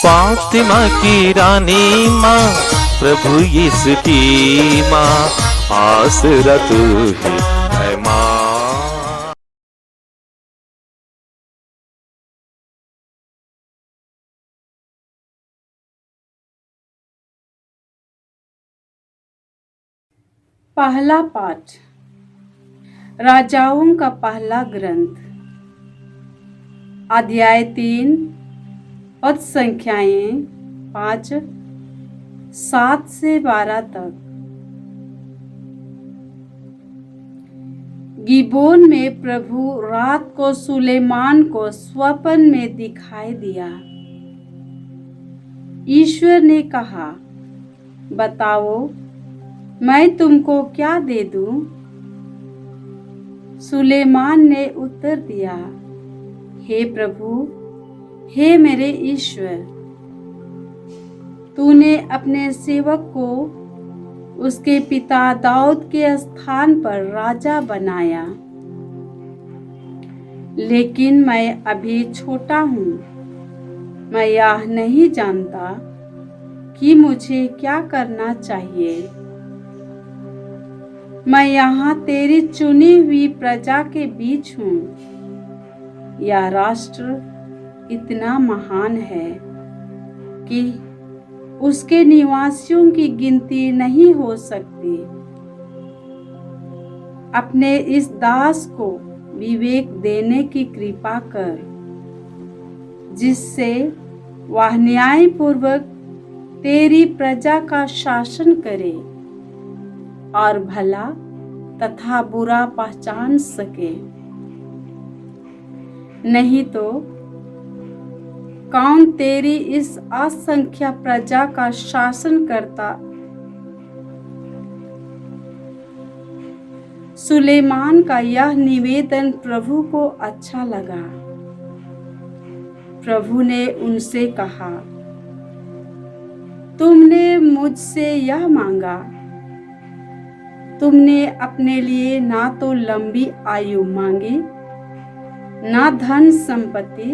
फातिमा की रानी माँ, प्रभु यीशु की माँ, आसरा तू ही है माँ। पहला पाठ राजाओं का पहला ग्रंथ, अध्याय 3, पद संख्याएं 5, 7 से 12 तक। गिबोन में प्रभु रात को सुलेमान को स्वप्न में दिखाई दिया। ईश्वर ने कहा, बताओ मैं तुमको क्या दे दूं? सुलेमान ने उत्तर दिया, हे प्रभु, हे मेरे ईश्वर, तूने अपने सेवक को उसके पिता दाऊद के स्थान पर राजा बनाया, लेकिन मैं अभी छोटा हूँ। मैं यह नहीं जानता कि मुझे क्या करना चाहिए। मैं यहाँ तेरी चुनी हुई प्रजा के बीच हूँ। यह राष्ट्र इतना महान है कि उसके निवासियों की गिनती नहीं हो सकती। अपने इस दास को विवेक देने की कृपा कर, जिससे वह न्यायपूर्वक तेरी प्रजा का शासन करे और भला तथा बुरा पहचान सके। नहीं तो कौन तेरी इस असंख्य प्रजा का शासन करता? सुलेमान का यह निवेदन प्रभु को अच्छा लगा। प्रभु ने उनसे कहा, तुमने मुझसे यह मांगा। तुमने अपने लिए ना तो लंबी आयु मांगी, ना धन संपत्ति,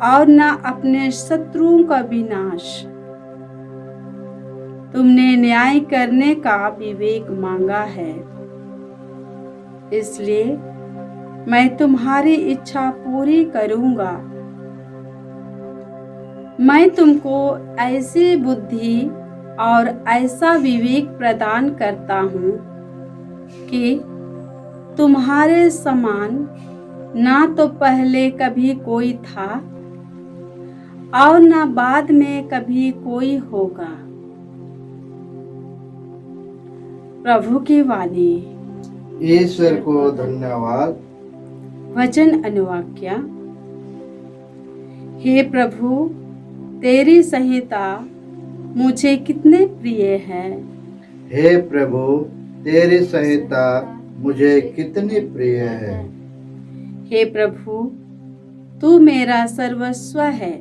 और न अपने शत्रुओं का विनाश। तुमने न्याय करने का विवेक मांगा है, इसलिए मैं तुम्हारी इच्छा पूरी करूंगा। मैं तुमको ऐसी बुद्धि और ऐसा विवेक प्रदान करता हूँ कि तुम्हारे समान ना तो पहले कभी कोई था और न बाद में कभी कोई होगा। प्रभु की वाणी। ईश्वर को धन्यवाद। वचन अनुवाक्य। हे प्रभु, तेरी संहिता मुझे कितने प्रिय है। हे प्रभु, तेरी संहिता मुझे कितनी प्रिय है। हे प्रभु, तू मेरा सर्वस्व है।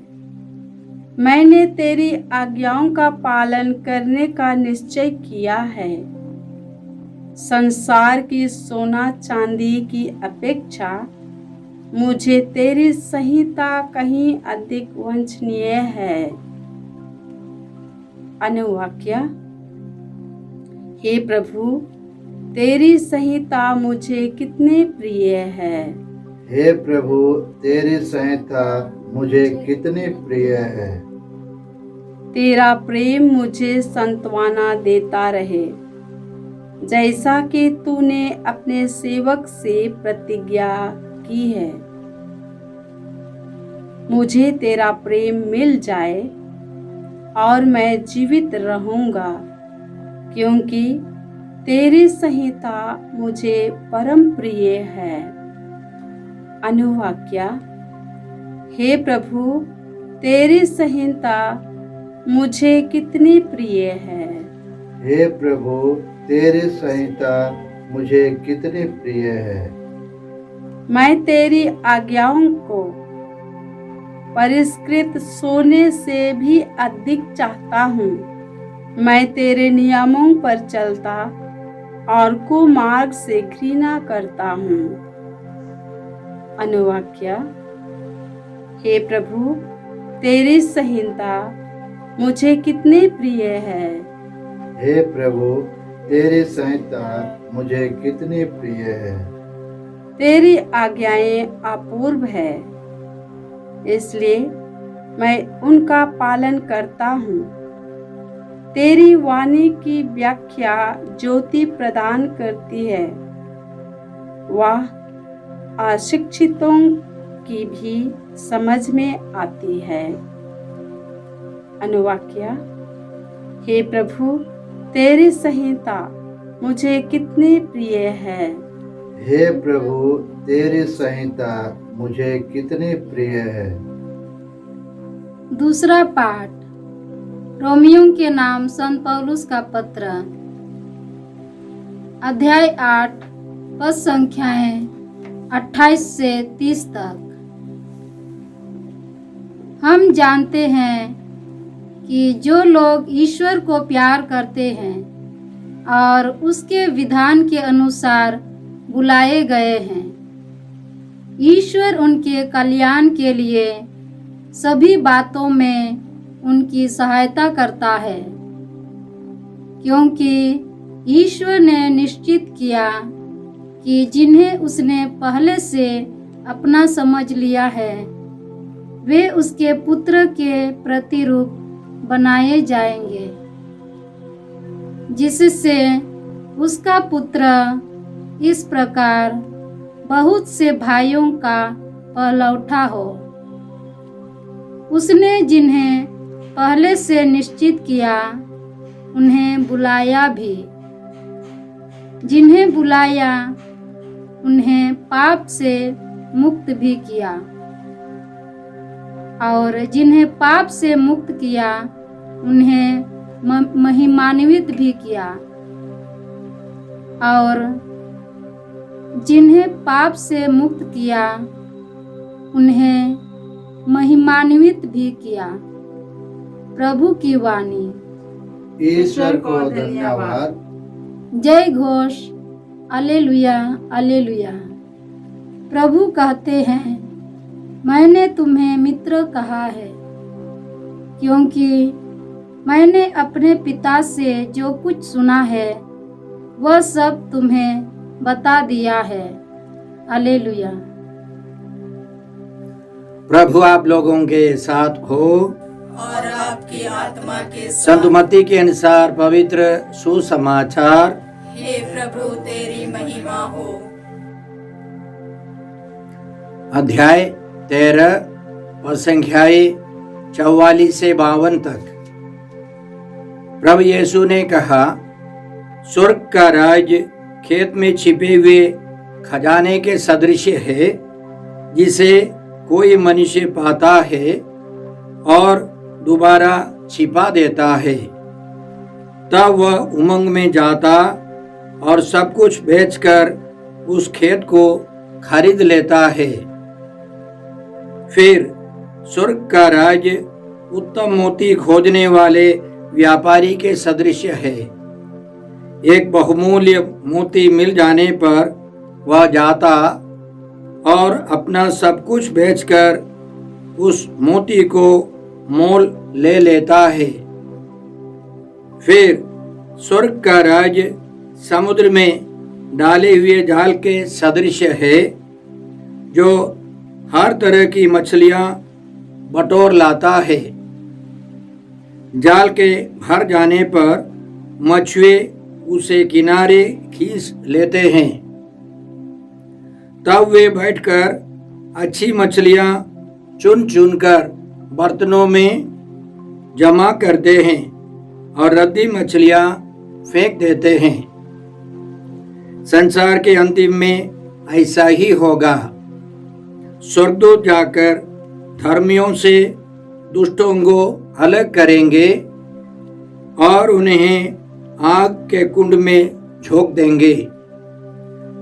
मैंने तेरी आज्ञाओं का पालन करने का निश्चय किया है। संसार की सोना चांदी की अपेक्षा मुझे तेरी संहिता कहीं अधिक वांछनीय है। अनुवाक्य। हे प्रभु, तेरी संहिता मुझे कितनी प्रिय है। हे प्रभु, तेरी संहिता मुझे कितनी प्रिय है। तेरा प्रेम मुझे सांत्वना देता रहे, जैसा कि तूने अपने सेवक से प्रतिज्ञा की है। मुझे तेरा प्रेम मिल जाए और मैं जीवित रहूंगा, क्योंकि तेरी संहिता मुझे परम प्रिय है। अनुवाक्य। हे प्रभु, तेरी संहिता मुझे कितनी प्रिय है। हे प्रभु, तेरी संहिता मुझे कितनी प्रिय है। मैं तेरी आज्ञाओं को परिष्कृत सोने से भी अधिक चाहता हूँ। मैं तेरे नियमों पर चलता और कुमार्ग से घृणा करता हूँ। अनुवाक्य। हे प्रभु, तेरी संहिता मुझे कितनी प्रिय है। हे प्रभु, तेरी संहिता मुझे कितनी प्रिय है। तेरी आज्ञाएं अपूर्व है, इसलिए मैं उनका पालन करता हूँ। तेरी वाणी की व्याख्या ज्योति प्रदान करती है, वह अशिक्षितों की भी समझ में आती है। अनुवाक्य। हे प्रभु, तेरी संहिता मुझे कितनी प्रिय है। हे प्रभु, तेरी संहिता मुझे कितनी प्रिय है। दूसरा पाठ रोमियों के नाम संत पौलुस का पत्र, अध्याय 8, पद संख्याएं 28 से 30 तक। हम जानते हैं कि जो लोग ईश्वर को प्यार करते हैं और उसके विधान के अनुसार बुलाए गए हैं, ईश्वर उनके कल्याण के लिए सभी बातों में उनकी सहायता करता है, क्योंकि ईश्वर ने निश्चित किया कि जिन्हें उसने पहले से अपना समझ लिया है, वे उसके पुत्र के प्रतिरूप बनाए जाएंगे, जिससे उसका पुत्र इस प्रकार बहुत से भाइयों का पहलौठा हो। उसने जिन्हें पहले से निश्चित किया, उन्हें बुलाया भी। जिन्हें बुलाया, उन्हें पाप से मुक्त भी किया, और जिन्हें पाप से मुक्त किया, उन्हें महिमान्वित भी किया, और जिन्हें पाप से मुक्त किया, उन्हें महिमान्वित भी किया। प्रभु की वाणी। ईश्वर को धन्यवाद। जय घोष। Alleluia, alleluia. प्रभु कहते हैं, मैंने तुम्हें मित्र कहा है, क्योंकि मैंने अपने पिता से जो कुछ सुना है वह सब तुम्हें बता दिया है। अलेलुया। प्रभु आप लोगों के साथ हो और आपकी आत्मा के संत साथ। मत्ती के अनुसार पवित्र सुसमाचार। हे प्रभु, तेरी महिमा हो। अध्याय 13, पद संख्याएं 44 से 52 तक। प्रभु यीशु ने कहा, स्वर्ग का राज्य खेत में छिपे हुए खजाने के सदृश है, जिसे कोई मनुष्य पाता है और दोबारा छिपा देता है। तब वह उमंग में जाता और सब कुछ बेचकर उस खेत को खरीद लेता है। फिर स्वर्ग का राज्य उत्तम मोती खोजने वाले व्यापारी के सदृश है। एक बहुमूल्य मोती मिल जाने पर वह जाता और अपना सब कुछ बेचकर उस मोती को मोल ले लेता है। फिर स्वर्ग का राज्य समुद्र में डाले हुए जाल के सदृश है, जो हर तरह की मछलियां बटोर लाता है। जाल के भर जाने पर मछुए उसे किनारे खींच लेते हैं। तब वे बैठकर अच्छी मछलियां चुन चुनकर बर्तनों में जमा करते हैं और रद्दी मछलियां फेंक देते हैं। संसार के अंतिम में ऐसा ही होगा। स्वर्गदूत जाकर धर्मियों से दुष्टों को अलग करेंगे और उन्हें आग के कुंड में झोंक देंगे।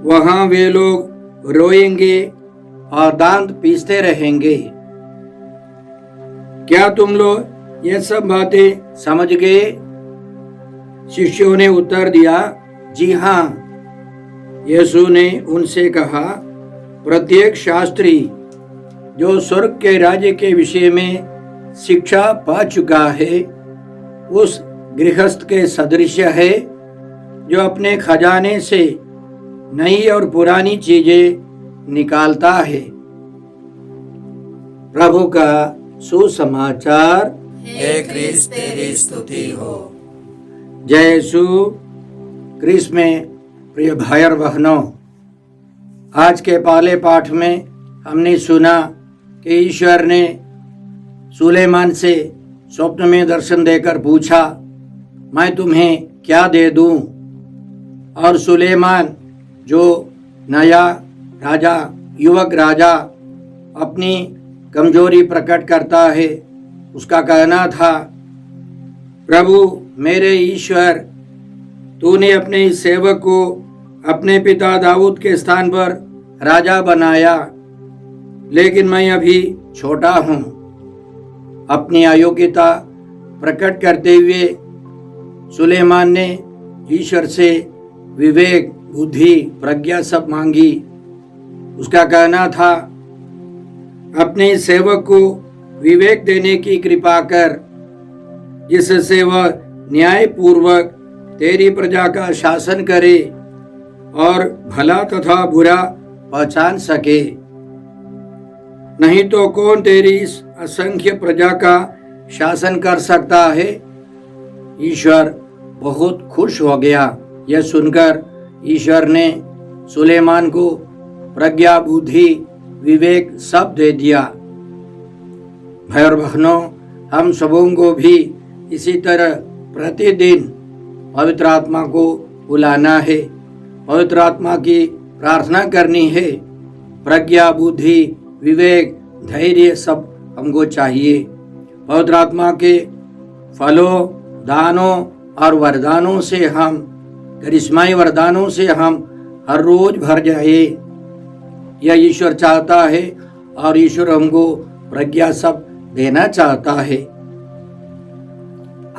वहां वे लोग रोएंगे और दांत पीसते रहेंगे। क्या तुम लोग ये सब बातें समझ गए? शिष्यों ने उत्तर दिया, जी हाँ। यीशु ने उनसे कहा, प्रत्येक शास्त्री जो स्वर्ग के राज्य के विषय में शिक्षा पा चुका है उस गृहस्थ के सदृश है जो अपने खजाने से नई और पुरानी चीजें निकालता है। प्रभु का सुसमाचार। हे क्रिस्त तेरी स्तुति हो। जय यीशु क्रिस्त में प्रिय भाई और बहनों, आज के पहले पाठ में हमने सुना कि ईश्वर ने सुलेमान से स्वप्न में दर्शन देकर पूछा, मैं तुम्हें क्या दे दूं? और सुलेमान जो नया राजा, युवक राजा अपनी कमजोरी प्रकट करता है, उसका कहना था, प्रभु मेरे ईश्वर, तूने अपने इस सेवक को अपने पिता दाऊद के स्थान पर राजा बनाया, लेकिन मैं अभी छोटा हूँ। अपनी अयोग्यता प्रकट करते हुए सुलेमान ने ईश्वर से विवेक, बुद्धि, प्रज्ञा सब मांगी। उसका कहना था, अपने सेवक को विवेक देने की कृपा कर, जिससे वह न्याय पूर्वक तेरी प्रजा का शासन करे और भला तथा बुरा पहचान सके। नहीं तो कौन तेरी इस असंख्य प्रजा का शासन कर सकता है? ईश्वर बहुत खुश हो गया। यह सुनकर ईश्वर ने सुलेमान को प्रज्ञा, बुद्धि, विवेक सब दे दिया। भाई और बहनों, हम सबों को भी इसी तरह प्रतिदिन पवित्र आत्मा को बुलाना है, पवित्र आत्मा की प्रार्थना करनी है। प्रज्ञा, बुद्धि, विवेक, धैर्य सब हमको चाहिए। पवित्र आत्मा के फलों, दानों और वरदानों से हम, करिश्माई वरदानों से हम हर रोज भर जाए, यह ईश्वर चाहता है। और ईश्वर हमको प्रज्ञा सब देना चाहता है।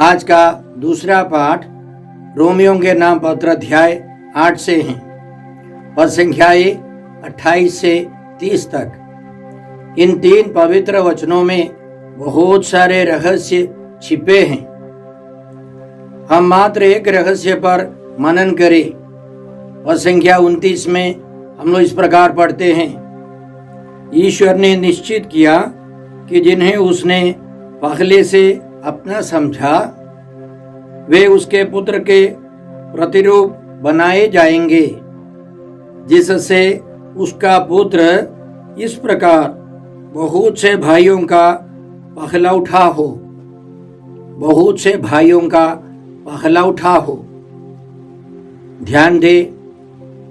आज का दूसरा पाठ रोमियों के नाम पत्र अध्याय 8 से है, पद संख्याएं 28 से 30 तक। इन 3 पवित्र वचनों में बहुत सारे रहस्य छिपे हैं। हम मात्र एक रहस्य पर मनन करें। पद संख्या 29 में हम लोग इस प्रकार पढ़ते हैं, ईश्वर ने निश्चित किया कि जिन्हें उसने पहले से अपना समझा, वे उसके पुत्र के प्रतिरूप बनाए जाएंगे, जिससे उसका पुत्र इस प्रकार बहुत से भाइयों का पहलौठा हो, बहुत से भाइयों का पहलौठा हो। ध्यान दे,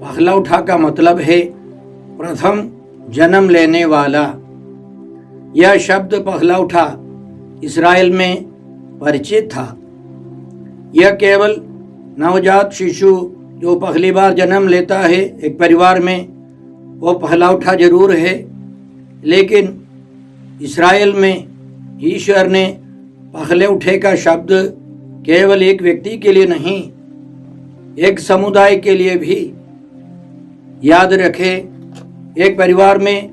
पहलौठा का मतलब है प्रथम जन्म लेने वाला। यह शब्द पहलौठा इस्राएल में परिचित था। यह केवल नवजात शिशु जो पहली बार जन्म लेता है एक परिवार में, वो पहलौठा जरूर है, लेकिन इस्राएल में ईश्वर ने पहलौठे का शब्द केवल एक व्यक्ति के लिए नहीं, एक समुदाय के लिए भी। याद रखे, एक परिवार में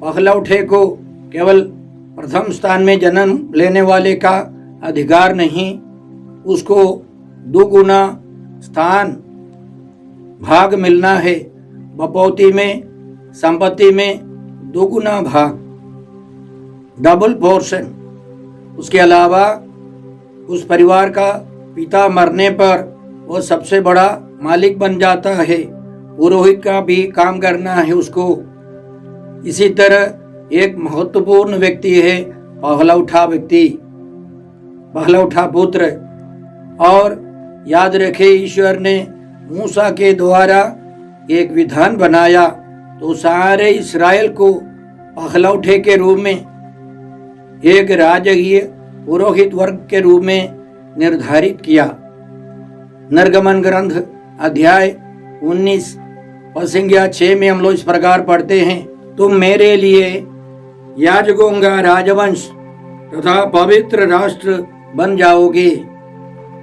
पहलौठे को केवल प्रथम स्थान में जन्म लेने वाले का अधिकार नहीं, उसको दुगुना स्थान, भाग मिलना है। बपौती में, संपत्ति में दुगुना भाग, डबल पोर्शन। उसके अलावा उस परिवार का पिता मरने पर वो सबसे बड़ा मालिक बन जाता है, पुरोहित का भी काम करना है उसको। इसी तरह एक महत्वपूर्ण व्यक्ति है पहलौठा व्यक्ति, पहलौठा पुत्र। और याद रखे, ईश्वर ने मूसा के द्वारा एक विधान बनाया तो सारे इस्राएल को पहलौठे के रूप में, एक राजकीय पुरोहित वर्ग के रूप में निर्धारित किया। निर्गमन ग्रंथ अध्याय 19 पद संख्या 6 में हम लोग इस प्रकार पढ़ते हैं, तुम मेरे लिए याजकों का राजवंश तथा पवित्र राष्ट्र बन जाओगे।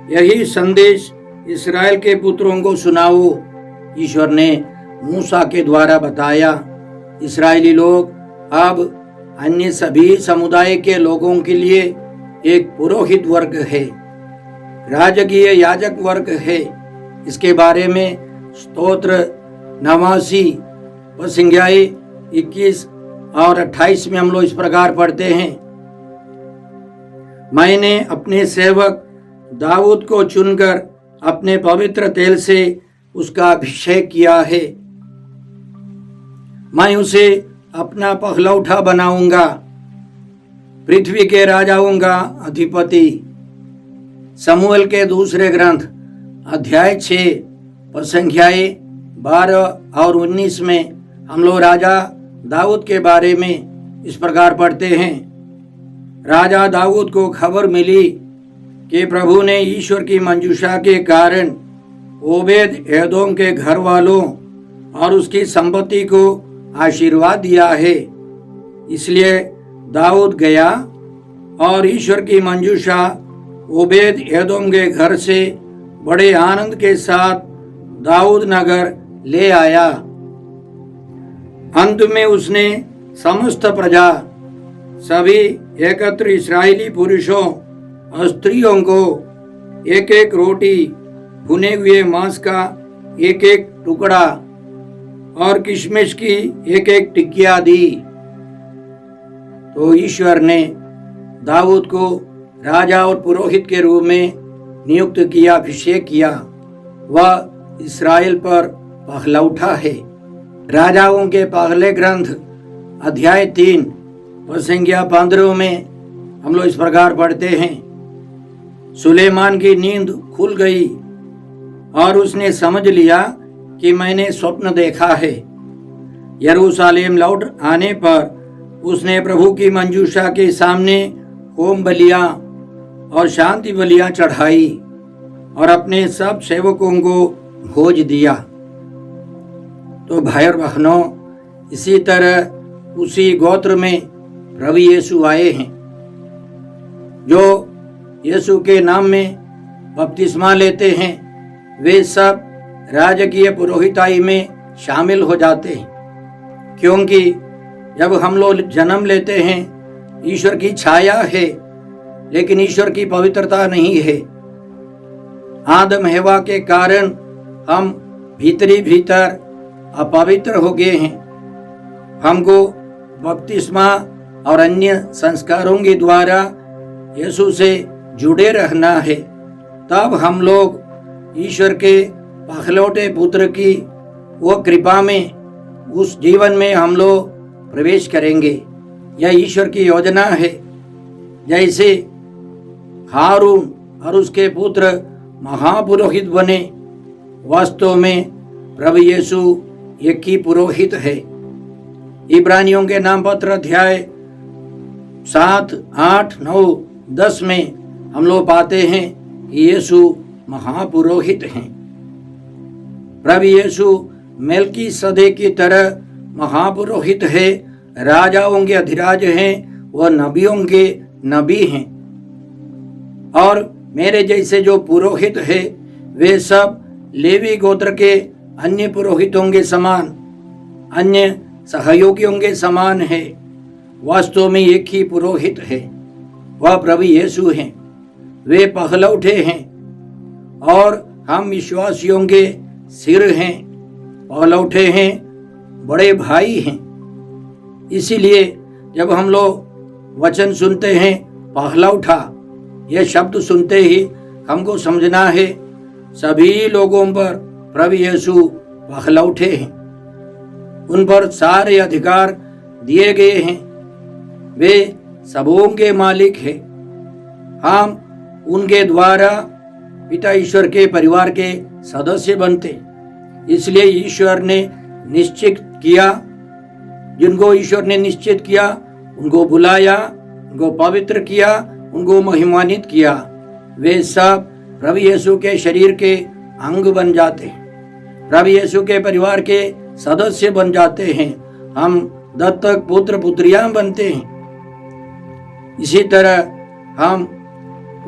यही संदेश इस्राएल के पुत्रों को सुनाओ। ईश्वर ने मूसा के द्वारा बताया। इस्राएली लोग अब अन्य सभी समुदाय के लोगों के लिए एक पुरोहित वर्ग है, राजकीय याजक वर्ग है। इसके बारे में स्तोत्र 89 संख्याएं 21 और 28 में हम लोग इस प्रकार पढ़ते हैं, मैंने अपने सेवक दाऊद को चुनकर अपने पवित्र तेल से उसका अभिषेक किया है। मैं उसे अपना पहलौठा बनाऊंगा, पृथ्वी के राजाओं का अधिपति। समूएल के दूसरे ग्रंथ अध्याय 6 संख्याएं 12 और 19 में हम लोग राजा दाऊद के बारे में इस प्रकार पढ़ते हैं, राजा दाऊद को खबर मिली कि प्रभु ने ईश्वर की मंजूषा के कारण ओबेद एदोम के घर वालों और उसकी संपत्ति को आशीर्वाद दिया है। इसलिए दाऊद गया और ईश्वर की मंजूषा ओबेद एदोम के घर से बड़े आनंद के साथ दाऊद नगर ले आया। अंत में उसने समस्त प्रजा, सभी एकत्र इस्राएली पुरुषों और स्त्रियों को एक एक रोटी, भुने हुए मांस का एक एक टुकड़ा और किशमिश की एक एक टिकिया दी। तो ईश्वर ने दाऊद को राजा और पुरोहित के रूप में नियुक्त किया, अभिषेक किया। वह इस्राएल पर पहलौठा है। राजाओं के पहले ग्रंथ अध्याय 3 संख्या 15 में हम लोग इस प्रकार पढ़ते हैं, सुलेमान की नींद खुल गई और उसने समझ लिया कि मैंने स्वप्न देखा है। यरूशलेम लौट आने पर उसने प्रभु की मंजूषा के सामने होम बलियां और शांति बलियां चढ़ाई और अपने सब सेवकों को भोज दिया। तो भाई और बहनों, इसी तरह उसी गोत्र में प्रभु यीशु आए हैं। जो यीशु के नाम में बपतिस्मा लेते हैं वे सब राजकीय पुरोहिताई में शामिल हो जाते हैं, क्योंकि जब हम लोग जन्म लेते हैं ईश्वर की छाया है लेकिन ईश्वर की पवित्रता नहीं है। आदम हवा के कारण हम भीतर अपवित्र हो गए हैं। हमको बपतिस्मा और अन्य संस्कारों के द्वारा यीशु से जुड़े रहना है, तब हम लोग ईश्वर के पहलौठे पुत्र की वो कृपा में, उस जीवन में हम लोग प्रवेश करेंगे। यह ईश्वर की योजना है। जैसे हारून और उसके पुत्र महापुरोहित बने, वास्तव में प्रभु यीशु एक ही पुरोहित है। इब्रानियों के नाम पत्र अध्याय 7, 8, 9, 10 में हम लोग पाते हैं कि यीशु महापुरोहित हैं। प्रभु यीशु मेल्कीसदेक की तरह महापुरोहित है, राजाओं के अधिराज हैं, वह नबियों के नबी हैं। और मेरे जैसे जो पुरोहित है वे सब लेवी गोत्र के अन्य पुरोहितों के समान, अन्य सहयोगियों के समान है। वास्तव में एक ही पुरोहित है, वह प्रभु यीशु हैं। वे पहलौठे हैं और हम विश्वासियों के सिर हैं, पहलौठे हैं, बड़े भाई हैं। इसीलिए जब हम लोग वचन सुनते हैं पहलौठा, यह शब्द सुनते ही हमको समझना है सभी लोगों पर प्रभु यीशु पहलौठे हैं। उन पर सारे अधिकार दिए गए हैं। वे सबों के मालिक हैं। हम उनके द्वारा पिता ईश्वर के परिवार के सदस्य बनते। इसलिए ईश्वर ने निश्चित किया, जिनको ईश्वर ने निश्चित किया उनको बुलाया, उनको पवित्र किया, उनको महिमान्वित किया। वे सब प्रभु यीशु के शरीर के अंग बन जाते हैं, प्रभु यीशु के परिवार के सदस्य बन जाते हैं। हम दत्तक पुत्र पुत्रियां बनते हैं। इसी तरह हम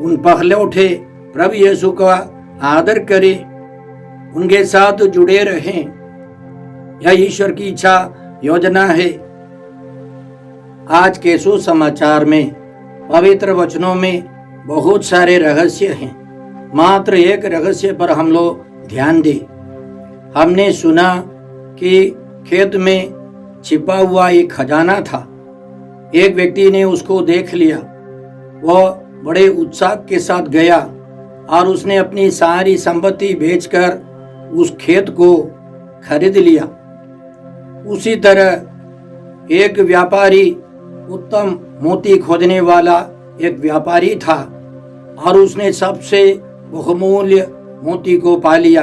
उन पहलौठे प्रभु यीशु का आदर करें, उनके साथ जुड़े रहें। यह ईश्वर की इच्छा योजना है। आज के सुसमाचार में पवित्र वचनों में बहुत सारे रहस्य हैं, मात्र एक रहस्य पर हम लोग ध्यान दें। हमने सुना कि खेत में छिपा हुआ एक खजाना था। एक व्यक्ति ने उसको देख लिया, वह बड़े उत्साह के साथ गया और उसने अपनी सारी संपत्ति बेचकर उस खेत को खरीद लिया। उसी तरह एक व्यापारी, उत्तम मोती खोदने वाला एक व्यापारी था और उसने सबसे बहुमूल्य मोती को पा लिया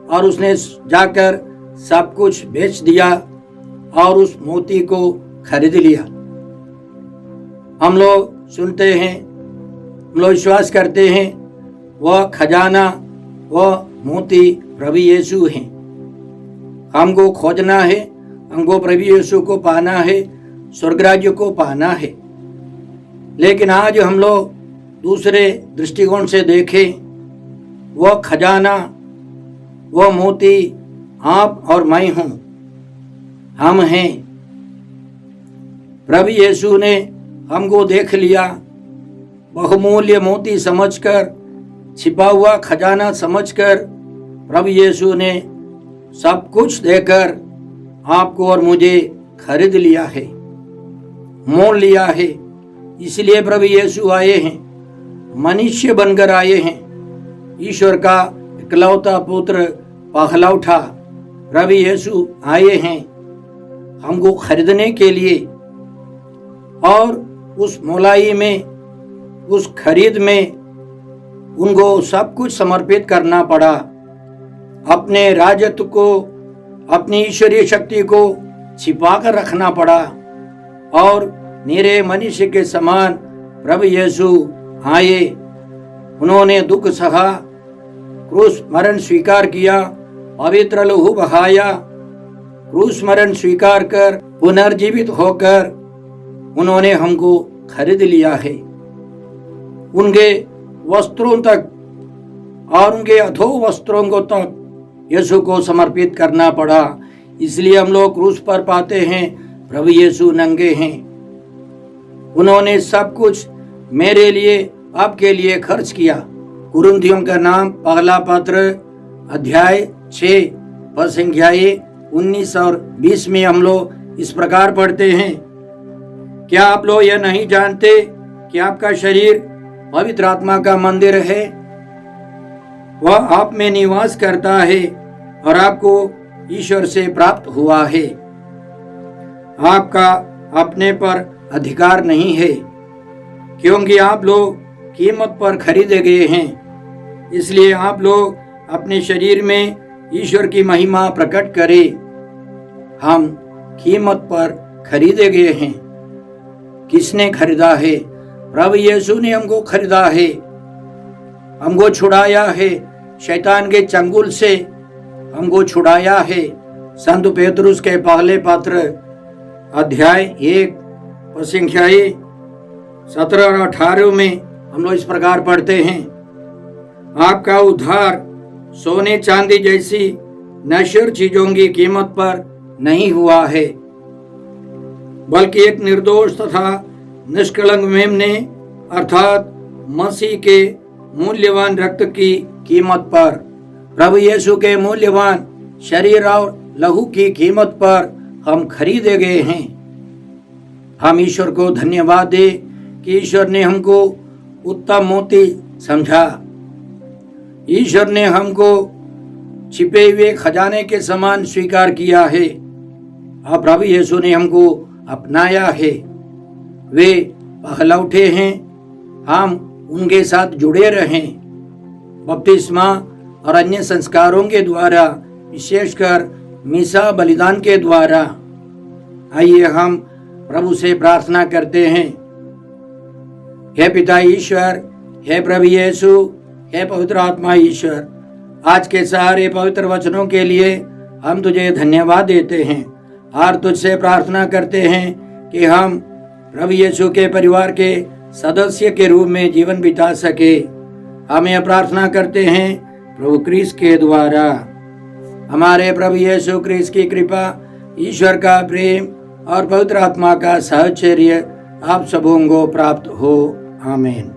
और उसने जाकर सब कुछ बेच दिया और उस मोती को खरीद लिया। हम लोग सुनते हैं, हम लोग विश्वास करते हैं वह खजाना, वह मोती प्रभु यीशु हैं। हमको खोजना है, हमको प्रभु यीशु को पाना है, स्वर्ग राज्य को पाना है। लेकिन आज हम लोग दूसरे दृष्टिकोण से देखें, वह खजाना, वह मोती आप और मैं हूं, हम हैं। प्रभु यीशु ने हमको देख लिया, बहुमूल्य मोती समझकर, छिपा हुआ खजाना समझकर प्रभु यीशु ने सब कुछ देकर आपको और मुझे खरीद लिया है, मोल लिया है। इसलिए प्रभु यीशु आए हैं, मनुष्य बनकर आए हैं। ईश्वर का इकलौता पुत्र पहलौठा प्रभु यीशु आए हैं हमको खरीदने के लिए, और उस मोलाई में, उस खरीद में उनको सब कुछ समर्पित करना पड़ा। अपने राजत्व को, अपनी ईश्वरीय शक्ति को छिपा कर रखना पड़ा और निरे मनुष्य के समान प्रभु यीशु आए। उन्होंने दुख सहा, क्रूस मरण स्वीकार किया, पवित्र लहू बहाया, क्रूस मरण स्वीकार कर पुनर्जीवित होकर उन्होंने हमको खरीद लिया है। उनके वस्त्रों तक और उनके अथो वस्त्रों को तक यीशु को समर्पित करना पड़ा। इसलिए हम लोग क्रूस पर पाते हैं प्रभु यीशु नंगे हैं। उन्होंने सब कुछ मेरे लिए, आपके लिए खर्च किया। कुरिन्थियों का नाम पहला पत्र अध्याय 6 पद संख्या 19 और 20 में हम लोग इस प्रकार पढ़ते हैं, क्या आप लोग यह नहीं जानते कि आपका शरीर पवित्र आत्मा का मंदिर है, वह आप में निवास करता है और आपको ईश्वर से प्राप्त हुआ है। आपका अपने पर अधिकार नहीं है, क्योंकि आप लोग कीमत पर खरीदे गए हैं। इसलिए आप लोग अपने शरीर में ईश्वर की महिमा प्रकट करें। हम कीमत पर खरीदे गए हैं। किसने खरीदा है? प्रभु यीशु ने हमको खरीदा है, हमको छुड़ाया है, शैतान के चंगुल से हमको छुड़ाया है। संत पेतरुस के पहले पत्र अध्याय 1 पद संख्या 17 और 18 में हम लोग इस प्रकार पढ़ते हैं, आपका उद्धार सोने चांदी जैसी नश्वर चीजों की कीमत पर नहीं हुआ है, बल्कि एक निर्दोष तथा निष्कलंक मेमने अर्थात मसीह के मूल्यवान रक्त की कीमत पर, प्रभु यीशु के मूल्यवान शरीर और लहू की कीमत पर हम खरीदे गए हैं। हम ईश्वर को धन्यवाद दें कि ईश्वर ने हमको उत्तम मोती समझा। ईश्वर ने हमको छिपे हुए खजाने के समान स्वीकार किया है और प्रभु यीशु ने हमको अपनाया है। वे पहलौठे हैं, हम उनके साथ जुड़े रहें। बपतिस्मा और अन्य संस्कारों के द्वारा, विशेषकर मिसा बलिदान के द्वारा। आइए हम प्रभु से प्रार्थना करते हैं। हे पिता ईश्वर, हे प्रभु यीशु, हे पवित्र आत्मा ईश्वर, आज के सारे पवित्र वचनों के लिए हम तुझे धन्यवाद देते हैं और तुझसे प्रार्थना करते हैं कि हम प्रभु यीशु के परिवार के सदस्य के रूप में जीवन बिता सके। हम यह प्रार्थना करते हैं प्रभु क्रिस्त के द्वारा। हमारे प्रभु यीशु क्रिस्त की कृपा, ईश्वर का प्रेम और पवित्र आत्मा का साहचर्य आप सबों को प्राप्त हो। आमीन।